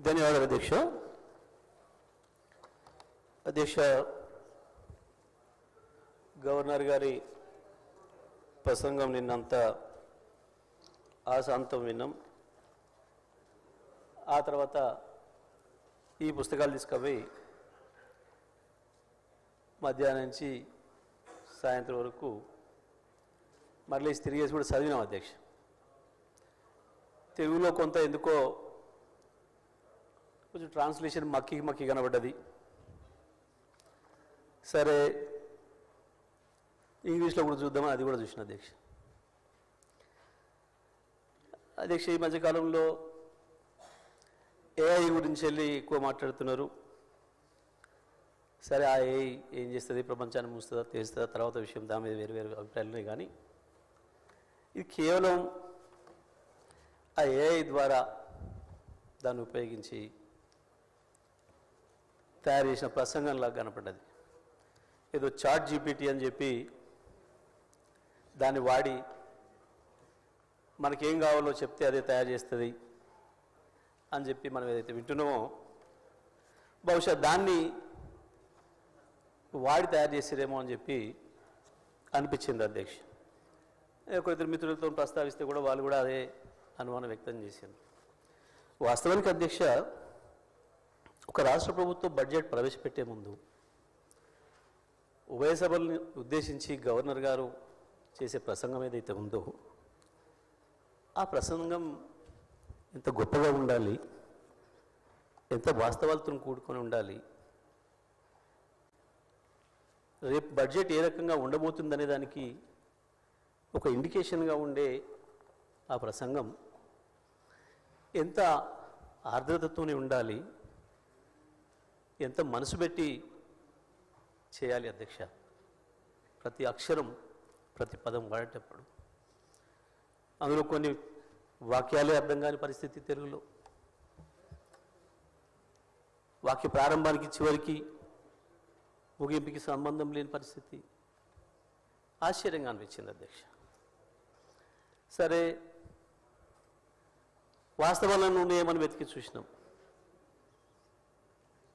ధన్యవాదాలు అధ్యక్ష. అధ్యక్ష, గవర్నర్ గారి ప్రసంగం నిన్నంతా ఆశాంతం విన్నాం. ఆ తర్వాత ఈ పుస్తకాలు తీసుకుపోయి మధ్యాహ్నం నుంచి సాయంత్రం వరకు మళ్ళీ తిరిగేసి కూడా చదివినాం అధ్యక్ష. తెలుగులో కొంత ఎందుకో కొంచెం ట్రాన్స్లేషన్ మక్కి కనబడ్డది. సరే ఇంగ్లీష్లో కూడా చూద్దామని అది కూడా చూసిన అధ్యక్ష. అధ్యక్ష, ఈ మధ్యకాలంలో ఏఐ గురించి వెళ్ళి ఎక్కువ మాట్లాడుతున్నారు. సరే, ఆ ఏఐ ఏం చేస్తుంది, ప్రపంచాన్ని మూస్తుందా తెస్తుందా తర్వాత విషయం, దాని మీద వేరు వేరు అభిప్రాయాలు. కానీ ఇది కేవలం ఆ ఏఐ ద్వారా దాన్ని ఉపయోగించి తయారు చేసిన ప్రసంగంలాగా కనపడ్డది. ఏదో చాట్ జీపీటీ అని చెప్పి దాన్ని వాడి మనకేం కావాలో చెప్తే అదే తయారు చేస్తుంది అని చెప్పి మనం ఏదైతే వింటున్నామో, బహుశా దాన్ని వాడి తయారు చేసేదేమో అని చెప్పి అనిపించింది అధ్యక్ష. ఒకరిద్దరు మిత్రులతో ప్రస్తావిస్తే కూడా వాళ్ళు కూడా అదే అనుమానం వ్యక్తం చేశారు. వాస్తవానికి అధ్యక్ష, ఒక రాష్ట్ర ప్రభుత్వం బడ్జెట్ ప్రవేశపెట్టే ముందు ఉభయ సభల్ని ఉద్దేశించి గవర్నర్ గారు చేసే ప్రసంగం ఏదైతే ఉందో, ఆ ప్రసంగం ఎంత గొప్పగా ఉండాలి, ఎంత వాస్తవాలతో కూడుకొని ఉండాలి, రేపు బడ్జెట్ ఏ రకంగా ఉండబోతుందనే దానికి ఒక ఇండికేషన్గా ఉండే ఆ ప్రసంగం ఎంత ఆర్ద్రతతోనే ఉండాలి, ఎంత మనసు పెట్టి చేయాలి అధ్యక్ష. ప్రతి అక్షరం ప్రతి పదం వాడేటప్పుడు అందులో కొన్ని వాక్యాలే అర్థం కాని పరిస్థితి, తెలుగులో వాక్య ప్రారంభానికి చివరికి ముగింపుకి సంబంధం లేని పరిస్థితి. ఆశ్చర్యంగా అనిపించింది అధ్యక్ష. సరే, వాస్తవాలను ఏమని వెతికి చూసినాం,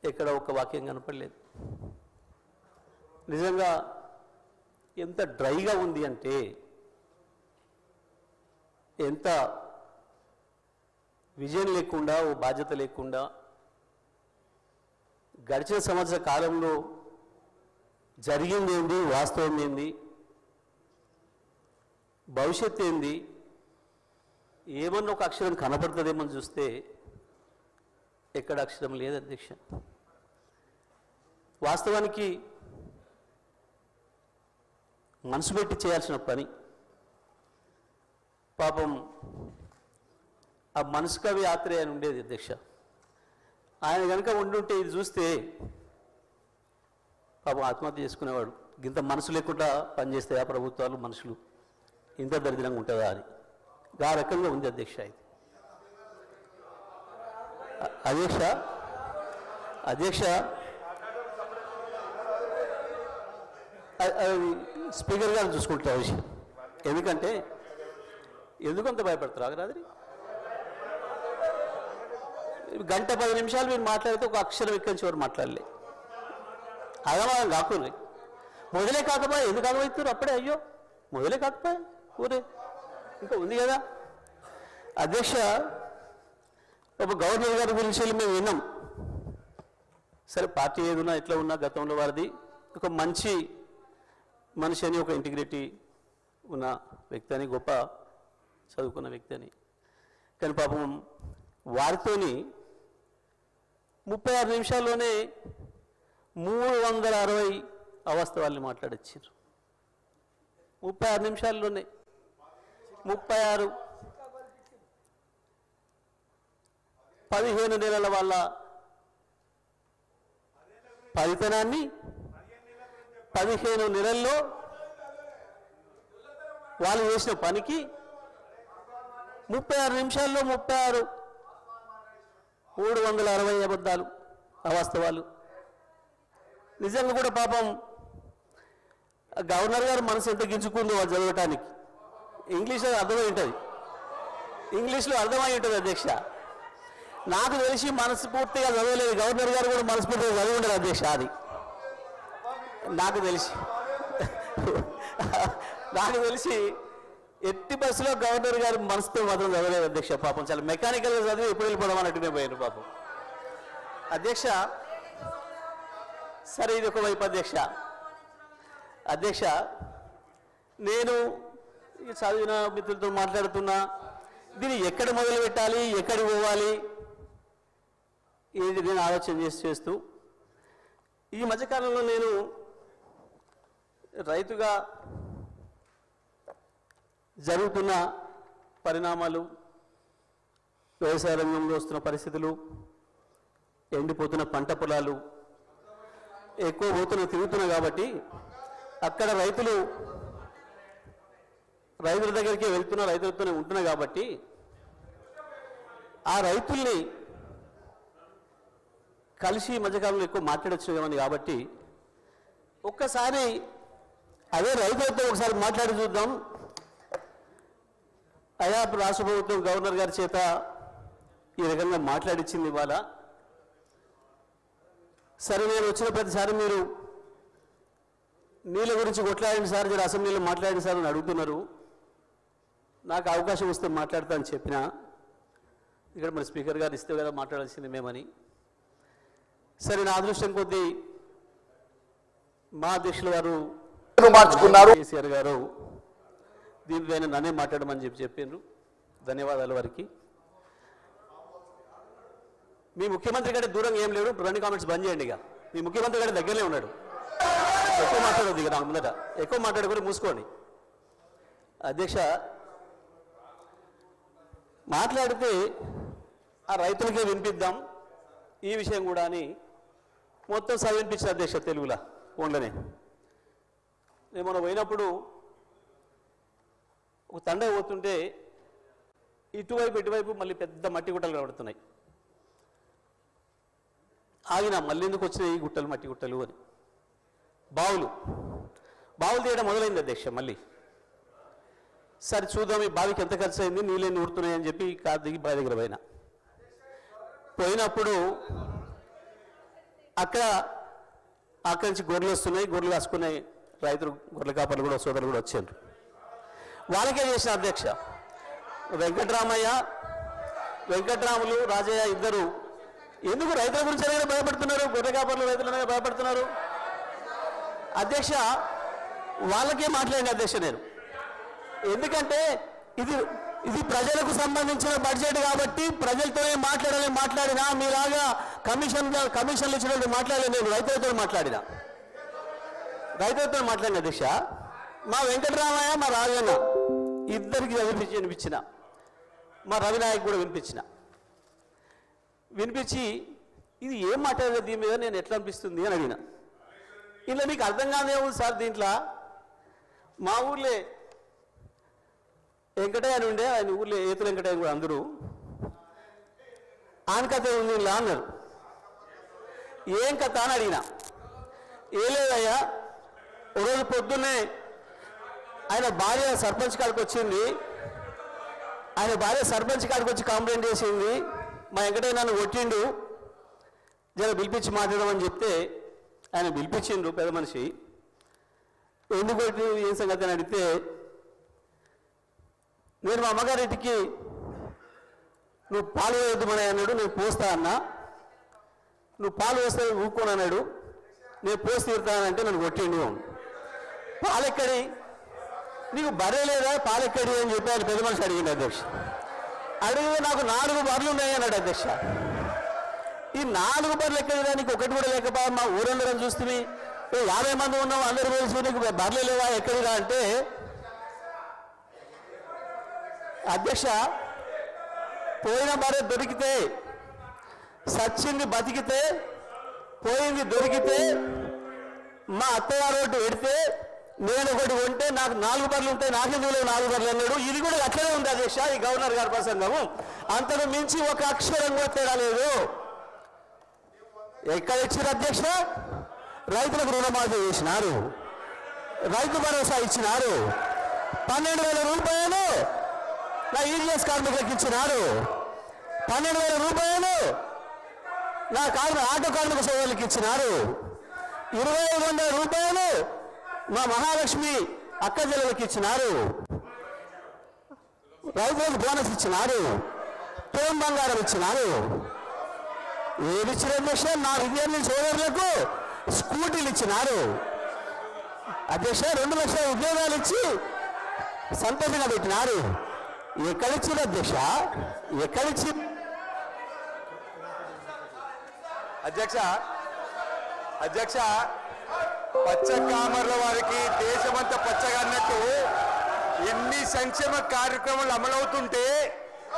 ఎక్కడ ఒక వాక్యం కనపడలేదు. నిజంగా ఎంత డ్రైగా ఉంది అంటే, ఎంత విజయం లేకుండా, ఓ బాధ్యత లేకుండా, గడిచిన సంవత్సర కాలంలో జరిగింది ఏంది, వాస్తవం ఏంది, భవిష్యత్తు ఏంది, ఏమన్నా ఒక అక్షరం కనపడుతుందేమని చూస్తే ఎక్కడ అక్షరం లేదు అధ్యక్ష. వాస్తవానికి మనసు పెట్టి చేయాల్సిన పని, పాపం ఆ మనసు కవి ఆత్రేయ అని ఉండేది అధ్యక్ష. ఆయన కనుక ఉండుంటే ఇది చూస్తే పాపం ఆత్మహత్య చేసుకునేవాడు. ఇంత మనసు లేకుండా పనిచేస్తాయా ప్రభుత్వాలు, మనుషులు ఇంత దరిద్రంగా ఉంటుందా అని. ఆ రకంగా ఉంది అధ్యక్ష. ఇది అధ్యక్ష స్పీకర్ గారు చూసుకుంటారు విషయం. ఎందుకంటే ఎందుకంత భయపడతారు ఆగరాది. గంట 10 నిమిషాలు మీరు మాట్లాడితే ఒక అక్షరం ఎక్కడి చివరి మాట్లాడలే. అగమాగం కాకుండా మొదలే కాకపోయా, ఎందుకు ఆగమవుతారు అప్పుడే? అయ్యో మొదలే కాకపోయా, ఊరే ఇంకా ఉంది కదా అధ్యక్ష. ఒక గవర్నర్ గారి గురించి వెళ్ళి మేము విన్నాం. సరే, పార్టీ ఏదున్నా ఎట్లా ఉన్నా గతంలో వారిది ఒక మంచి మనిషి అని, ఒక ఇంటిగ్రిటీ ఉన్న వ్యక్తి అని, గొప్ప చదువుకున్న వ్యక్తి అని. కానీ పాపం వారితోని 36 నిమిషాల్లోనే 360 అవాస్తవాల్ని మాట్లాడొచ్చారు. 36 నిమిషాల్లోనే 36 15 నెలల వాళ్ళ ఫలితనాన్ని 15 నెలల్లో వాళ్ళు చేసిన పనికి 36 నిమిషాల్లో 360 అబద్ధాలు, అవాస్తవాలు. నిజంగా కూడా పాపం గవర్నర్ గారు మనసు ఎంత గించుకుందో వాళ్ళు చదవటానికి. ఇంగ్లీష్లో అర్థమై ఉంటుంది, ఇంగ్లీష్లో అర్థమై ఉంటుంది అధ్యక్ష. నాకు తెలిసి మనస్ఫూర్తిగా చదవలేదు, గవర్నర్ గారు కూడా మనస్ఫూర్తిగా చదివి ఉండరు అధ్యక్ష. అది నాకు తెలిసి ఎట్టి బస్సులో గవర్నర్ గారు మనసుతో మాత్రం చదవలేదు అధ్యక్ష. పాపం చాలా మెకానికల్గా చదివి ఎప్పుడు వెళ్ళిపోవడం అన్నట్టునే పోయారు పాపం అధ్యక్ష. సరే, ఇది ఒకవైపు అధ్యక్ష. నేను చదివిన మిత్రులతో మాట్లాడుతున్నా, దీన్ని ఎక్కడ మొదలు పెట్టాలి, ఎక్కడికి పోవాలి, ఇది నేను ఆలోచన చేస్తూ ఈ మధ్యకాలంలో నేను రైతుగా జరుగుతున్న పరిణామాలు, వ్యవసాయ రంగంలో వస్తున్న పరిస్థితులు, ఎండిపోతున్న పంట పొలాలు, ఎక్కువ తిరుగుతున్నా కాబట్టి అక్కడ రైతుల దగ్గరికి వెళ్తున్నా, రైతులతోనే ఉంటున్నా కాబట్టి ఆ రైతుల్ని కలిసి మధ్యకాలంలో ఎక్కువ మాట్లాడొచ్చు కాబట్టి ఒక్కసారి అదే రైతులతో ఒకసారి మాట్లాడి చూద్దాం. అయా రాష్ట్ర ప్రభుత్వం గవర్నర్ గారి చేత ఈ రకంగా మాట్లాడించింది ఇవాళ. సరే, నేను వచ్చిన ప్రతిసారి మీరు నీళ్ళ గురించి కొట్లాడండి సార్, జర అసెంబ్లీలో మాట్లాడండి సార్ అని అడుగుతున్నారు. నాకు అవకాశం వస్తే మాట్లాడతా అని చెప్పిన, ఇక్కడ మరి స్పీకర్ గారు ఇస్తే కదా మాట్లాడాల్సింది మేమని. సరే, నా అదృష్టం కొద్దీ మా అధ్యక్షుల వారు మార్చుకున్నారు, కేసీఆర్ గారు దీనిపైన నన్నే మాట్లాడమని చెప్పిండ్రు. ధన్యవాదాలు వారికి. మీ ముఖ్యమంత్రి కంటే దూరంగా ఏం లేడు, రెండు కామెంట్స్ బంద్ చేయండి. ఇక మీ ముఖ్యమంత్రి కంటే దగ్గరనే ఉన్నాడు. ఎక్కువ మాట్లాడదు, ఇక నాకు ముందట ఎక్కువ మాట్లాడుకొని మూసుకోండి. అధ్యక్ష, మాట్లాడితే ఆ రైతులకే వినిపిద్దాం ఈ విషయం కూడా అని మొత్తం చదివినిపించిన అధ్యక్ష తెలుగులో ఫోన్లోనే. నేను మనం పోయినప్పుడు ఒక తండ పోతుంటే ఇటువైపు మళ్ళీ పెద్ద మట్టి గుట్టలు కనబడుతున్నాయి. ఆగిన మళ్ళీ ఎందుకు వచ్చినాయి ఈ గుట్టలు, మట్టి గుట్టలు అని. బావులు తీయడం మొదలైంది అధ్యక్ష. మళ్ళీ సరే చూద్దాం ఈ బావికి ఎంత ఖర్చు అయింది, నీళ్ళని ఊరుతున్నాయని చెప్పి కారు దిగి బావి దగ్గర పోయినప్పుడు అక్కడి నుంచి గొర్రెలు వస్తున్నాయి, గొర్రెలు కాసుకున్నాయి రైతులు, గొర్రెల కాపర్లు కూడా సోదరులు కూడా వచ్చారు. వాళ్ళకే చేసిన అధ్యక్ష. వెంకట్రాములు రాజయ్య ఇద్దరు ఎందుకు రైతుల గురించి అనేది భయపడుతున్నారు, గొర్రె కాపర్లు రైతులనే భయపడుతున్నారు అధ్యక్ష. వాళ్ళకే మాట్లాడిన అధ్యక్ష నేను. ఎందుకంటే ఇది ప్రజలకు సంబంధించిన బడ్జెట్ కాబట్టి ప్రజలతోనే మాట్లాడినా మీలాగా కమిషన్లు ఇచ్చినట్టు మాట్లాడలేదు. నేను రైతులతో మాట్లాడిన అధ్యక్ష. మా వెంకటరామయ్య, మా రాజన్న ఇద్దరికి వినిపించిన, మా రవినాయక్ కూడా వినిపించి ఇది ఏం మాట్లాడలేదు, దీని మీద నేను ఎట్లా అనిపిస్తుంది అని అడిగిన. ఇలా మీకు అర్థం కాదే ఉంది సార్, దీంట్లో మా ఊర్లే వెంకటయ్య అని ఉండే, ఆయన ఊర్లో ఏతుల వెంకటయ్య కూడా అందరూ ఆన్ కథ ఉంది ఇలా అన్నారు. ఏం కథ అని అడిగిన. ఏ లేదయ్యా, ఒకరోజు పొద్దున్నే ఆయన భార్య సర్పంచ్ కాడికి వచ్చింది. ఆయన భార్య సర్పంచ్ కాడికి వచ్చి కంప్లైంట్ చేసింది, మా వెంకటయ్య నన్ను కొట్టిండు, జర పిలిపించి మాట్లాడమని చెప్తే ఆయన పిలిపించిండు పెద్ద మనిషి. ఎందుకు కొట్టి ఏం సంగతి అని అడిగితే, నేను మా అమ్మగారింటికి నువ్వు పాలు వేయొద్దుమని అన్నాడు, నేను పోస్తా అన్నా. నువ్వు పాలు వేస్తే ఊరుకోను అన్నాడు, నేను పోసి తీరుతానంటే నన్ను కొట్టిండు. పాలెక్కడి, నీకు బర్రె లేదా పాలెక్కడి అని చెప్పి ఆయన పెద్ద మనిషి అడిగింది అధ్యక్ష. అడిగితే నాకు 4 బర్రెలు ఉన్నాయి అన్నాడు అధ్యక్ష. ఈ 4 బర్రెలు ఎక్కడిదా, నీకు ఒకటి కూడా లేకపోయా, మా ఊరందరం చూస్తుంది 50 మంది ఉన్నాం, అందరూ తెలుసు, నీకు బర్రెలు లేవా ఎక్కడిదా అంటే, అధ్యక్ష పోయిన బర్రె దొరికితే, సచ్చింది బతికితే, పోయింది దొరికితే, మా అత్తగారు ఒకటి పెడితే నేను ఒకటి కొంటే నాకు 4 బర్రెలు ఉంటాయి, నాకెందుకు 4 బర్రెలు అన్నాడు. ఇది కూడా అట్లనే ఉంది అధ్యక్ష ఈ గవర్నర్ గారి ప్రసంగము. అంతకు మించి ఒక అక్షరం కూడా తేడా లేదు. ఎక్కడ ఇచ్చారు అధ్యక్ష? రైతులకు రుణమాఫీ చేసినారు, రైతు భరోసా ఇచ్చినారు, 12,000 రూపాయలు నా ఈడిఎస్ కార్మికులకు ఇచ్చినారు, 12,000 రూపాయలు నా ఆటో కార్మిక సోదరులకు ఇచ్చినారు. 2,500 రూపాయలు మా మహాలక్ష్మి అక్క చెల్లెలకు ఇచ్చినారు. రైతులకు బోనస్ ఇచ్చినారు. టోన్ బంగారం ఇచ్చినారు. ఏది ఇచ్చిన అధ్యక్ష? నా విద్యార్థి సోదరులకు స్కూటీలు ఇచ్చినారు. అధ్యక్ష 2 లక్షల ఉద్యోగాలు ఇచ్చి సంతోషంగా పెట్టినారు. ఎక్కడిచ్చింది అధ్యక్ష? ఎక్కడిచ్చి? అధ్యక్ష పచ్చ కామర్ల వారికి దేశమంతా పచ్చగా అన్నట్టు ఎన్ని సంక్షేమ కార్యక్రమాలు అమలవుతుంటే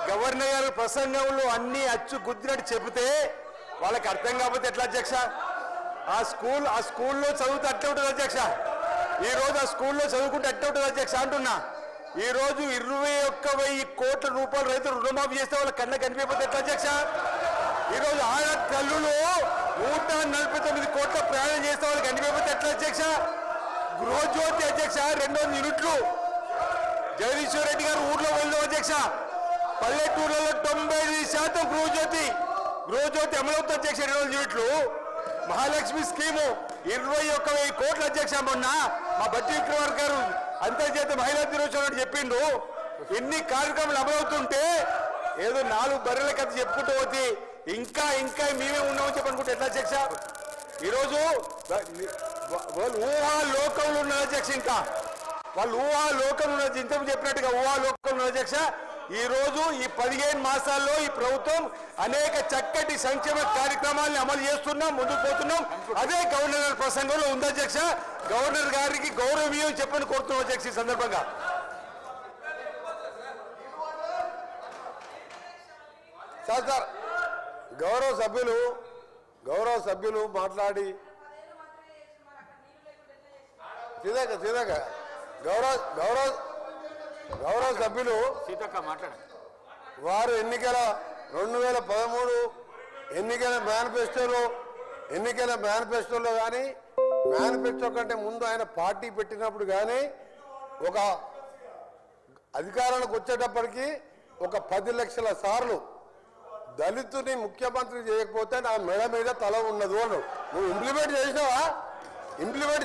గవర్నర్ గారు ప్రసంగంలో అన్ని అచ్చు గుద్దినట్టు చెబితే వాళ్ళకి అర్థం కాకపోతే ఎట్లా అధ్యక్ష? ఆ స్కూల్లో చదువుతూ అట్టే ఉంటుంది అధ్యక్ష. ఈరోజు ఆ స్కూల్లో చదువుకుంటే అట్టే ఉంటుంది అధ్యక్ష అంటున్నా. ఈరోజు 21,000 కోట్ల రూపాయలు రైతులు రుణమాఫీ చేస్తే వాళ్ళ కళ్ళ కనిపించకపోతే ఎట్లా అధ్యక్ష? ఈరోజు ఆడ తల్లులు 149 కోట్ల ప్రయాణం చేస్తే వాళ్ళకి కనిపించకపోతే ఎట్లా అధ్యక్ష? గృహజ్యోతి అధ్యక్ష 200 యూనిట్లు జగదీశ్వర్ రెడ్డి గారు ఊర్లో వెళ్ళాం అధ్యక్ష. పల్లెటూర్లలో 95% గృహజ్యోతి అమలవుతుంది అధ్యక్ష. 200 యూనిట్లు. మహాలక్ష్మి స్కీము 21,000 కోట్ల అధ్యక్ష. మొన్న మా బట్టి విక్రమార్ గారు అంతర్జాతీయ మహిళా దినోత్సవం చెప్పిండు. ఎన్ని కార్యక్రమాలు అమలవుతుంటే ఏదో 4 బర్రెల కథ చెప్పుకుంటూ పోతే ఇంకా మేమే ఉన్నామని చెప్పనుకుంటే ఎట్లా అధ్యక్ష? ఈరోజు వాళ్ళు ఊహాలోకంలో ఉన్నారు అధ్యక్ష. ఇంకా వాళ్ళు ఊహాలోకంలో ఉన్నారు. ఇంతకు చెప్పినట్టుగా ఊహాలోకంలో ఉన్నారు అధ్యక్ష. ఈ రోజు ఈ 15 మాసాల్లో ఈ ప్రభుత్వం అనేక చక్కటి సంక్షేమ కార్యక్రమాలను అమలు చేస్తున్నాం, ముందుకు పోతున్నాం. అదే గవర్నర్ గారి ప్రసంగంలో ఉంది అధ్యక్ష. గవర్నర్ గారికి గౌరవీయం చెప్పని కోరుతున్నాం అధ్యక్ష. ఈ సందర్భంగా సార్ గౌరవ సభ్యులు మాట్లాడి సీతక్క గౌరవ సభ్యులు వారు 2013 ఎన్నికల మేనిఫెస్టోలో కానీ మేనిఫెస్టో కంటే ముందు ఆయన పార్టీ పెట్టినప్పుడు కానీ ఒక అధికారానికి వచ్చేటప్పటికి ఒక 10 లక్షల సార్లు దళితుని ముఖ్యమంత్రి చేయకపోతే నా మెడ మీద తల ఉన్నది అన్నాడు. నువ్వు ఇంప్లిమెంట్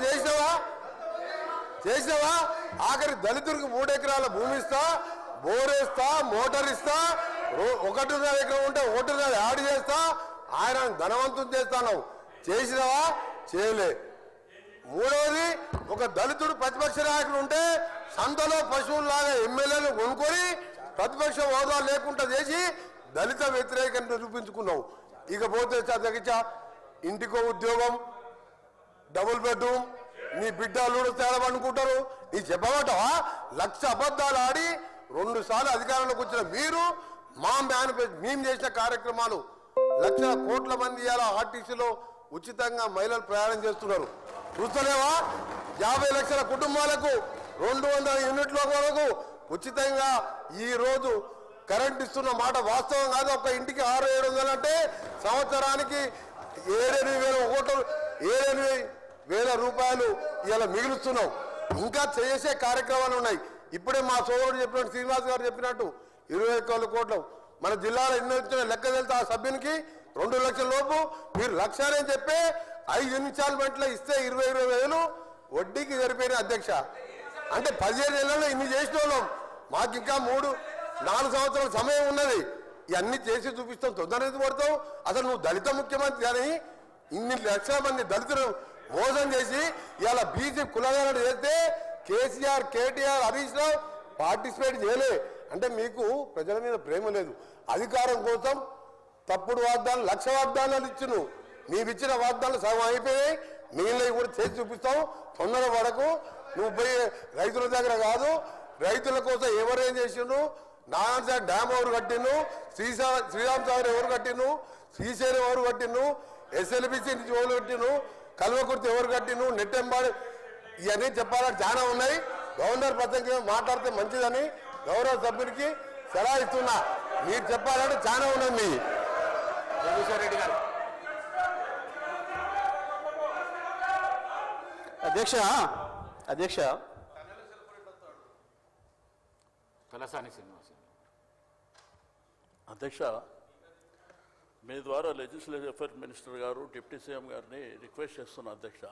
చేసినావా? ఆఖరి దళితుడికి 3 ఎకరాల భూమి ఇస్తా, బోరేస్తా, మోటార్ ఇస్తా, 1.5 ఎకరం ఉంటే 1.5 యాడ్ చేస్తా, ఆయన ధనవంతం చేస్తాను. చేసినావా? చేయలే. మూడవది, ఒక దళితుడు ప్రతిపక్ష నాయకులు ఉంటే సంతలో పశువుల్లాగా ఎమ్మెల్యేలు కొనుక్కొని ప్రతిపక్ష హోదా లేకుండా చేసి దళిత వ్యతిరేకంగా నిరూపించుకున్నావు. ఇకపోతే తగ్గించ ఇంటికో ఉద్యోగం, డబుల్ బెడ్రూమ్, నీ బిడ్డలు తేడమనుకుంటారు. నీ చెప్పమంటావా? 1,00,000 అబద్ధాలు ఆడి 2 సార్లు అధికారంలోకి వచ్చిన మీరు మేము చేసిన కార్యక్రమాలు 1,00,000 కోట్ల మంది ఇలా ఆర్టీసీలో ఉచితంగా మహిళలు ప్రయాణం చేస్తున్నారు. చూస్తలేవా? 50 లక్షల కుటుంబాలకు 200 యూనిట్ల వరకు ఉచితంగా ఈ రోజు కరెంట్ ఇస్తున్న మాట వాస్తవం కాదు. ఒక ఇంటికి 600-700 అంటే సంవత్సరానికి 7,000 రూపాయలు ఇలా మిగులుస్తున్నాం. ఇంకా చేసే కార్యక్రమాలు ఉన్నాయి. ఇప్పుడే మా సోదరుడు చెప్పినట్టు, శ్రీనివాస్ గారు చెప్పినట్టు 21 కోట్లు మన జిల్లాలో ఎన్ని వచ్చిన లెక్క వెళ్తే ఆ సభ్యునికి 2 లక్షల లోపు మీరు 1,00,000 అని చెప్పి 5 ఇన్స్టాల్మెంట్లో ఇస్తే 20,000 వడ్డీకి సరిపోయిన అధ్యక్ష. అంటే 15 నెలల్లో ఇన్ని చేసిన వాళ్ళం. మాకు ఇంకా 3-4 సంవత్సరాల సమయం ఉన్నది. ఇవన్నీ చేసి చూపిస్తాం. తొందరగా పడతాం. అసలు నువ్వు దళిత ముఖ్యమంత్రి అని ఇన్ని లక్షల మంది దళితులు మోసం చేసి ఇలా బీసీ కులగాలను చేస్తే కేసీఆర్, కేటీఆర్, హరీష్ రావు పార్టిసిపేట్ చేయలే. అంటే మీకు ప్రజల మీద ప్రేమ లేదు. అధికారం కోసం తప్పుడు వాగ్దానాలు, 1,00,000 వాగ్దానాలు ఇచ్చును. నీవిచ్చిన వాగ్దానాలు సగం అయిపోయాయి. మిగిలినవి కూడా చేసి చూపిస్తాం. తొందర వరకు నువ్వు పోయి రైతుల దగ్గర కాదు, రైతుల కోసం ఎవరేం చేసిండు, నారాయణ డ్యామ్ ఎవరు కట్టిండు, శ్రీరామ్ సాగర్ ఎవరు కట్టిండు, శ్రీశైలం ఎవరు కట్టిండు, SLBC నుంచి ఎవరు కట్టిండు, కల్వకుర్తి ఎవరు కట్టిండు, నెట్టెంబాడు, ఇవన్నీ చెప్పాలని చాలా ఉన్నాయి. గవర్నర్ ప్రసంగం మాట్లాడితే మంచిదని గౌరవ సభ్యునికి సలహా ఇస్తున్నా. మీరు చెప్పాలంటే చాలా ఉన్నది. రెడ్డి గారు అధ్యక్ష తలసాని శ్రీనివాస్ అధ్యక్ష మీ ద్వారా లెజిస్లేటివ్ అఫైర్స్ మినిస్టర్ గారు డిప్యూటీ సీఎం గారిని రిక్వెస్ట్ చేస్తున్నా అధ్యక్ష.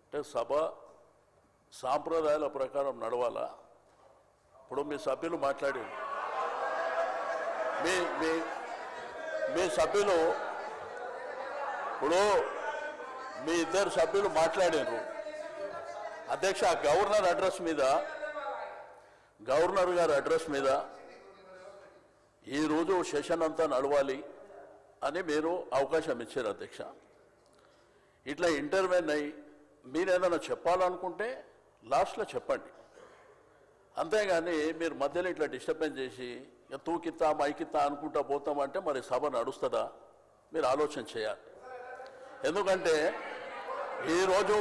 అంటే సభ సాంప్రదాయాల ప్రకారం నడవాలా. ఇప్పుడు మీ సభ్యులు మాట్లాడారు, మీ సభ్యులు ఇప్పుడు మీ ఇద్దరు సభ్యులు మాట్లాడారు అధ్యక్ష. గవర్నర్ గారి అడ్రస్ మీద ఈరోజు సెషన్ అంతా నడవాలి అని మీరు అవకాశం ఇచ్చారు అధ్యక్ష. ఇట్లా ఇంటర్వ్యూన్ అయ్యి మీరేదైనా చెప్పాలనుకుంటే లాస్ట్లో చెప్పండి, అంతేగాని మీరు మధ్యలో ఇట్లా డిస్టర్బెన్స్ చేసి తూకిత్తా మైకిత్తా అనుకుంటా పోతామంటే మరి సభ నడుస్తుందా? మీరు ఆలోచన చేయాలి. ఎందుకంటే ఈరోజు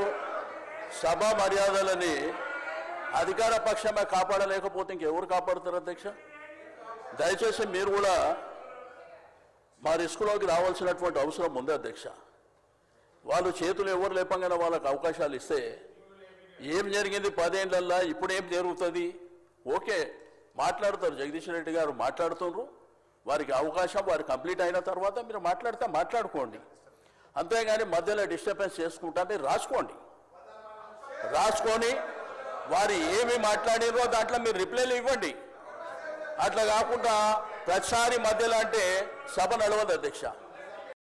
సభ మర్యాదలని అధికార పక్షమే కాపాడలేకపోతే ఇంకెవరు కాపాడుతారు అధ్యక్ష? దయచేసి మీరు కూడా మా రిస్కులోకి రావాల్సినటువంటి అవసరం ఉంది అధ్యక్ష. వాళ్ళు చేతులు ఎవరు లేపంగానే వాళ్ళకి అవకాశాలు ఇస్తే ఏం జరిగింది 10 ఏళ్ళల్లో, ఇప్పుడు ఏం జరుగుతుంది? ఓకే మాట్లాడతారు, జగదీష్ రెడ్డి గారు మాట్లాడుతున్నారు, వారికి అవకాశం వారు కంప్లీట్ అయిన తర్వాత మీరు మాట్లాడితే మాట్లాడుకోండి, అంతేగాని మధ్యలో డిస్టర్బెన్స్ చేసుకుంటా మీరు రాసుకొని వారు ఏమి మాట్లాడారో దాంట్లో మీరు రిప్లైలు ఇవ్వండి. అట్లా కాకుండా ప్రతిసారి మధ్యలో అంటే సభ నడవదు అధ్యక్ష.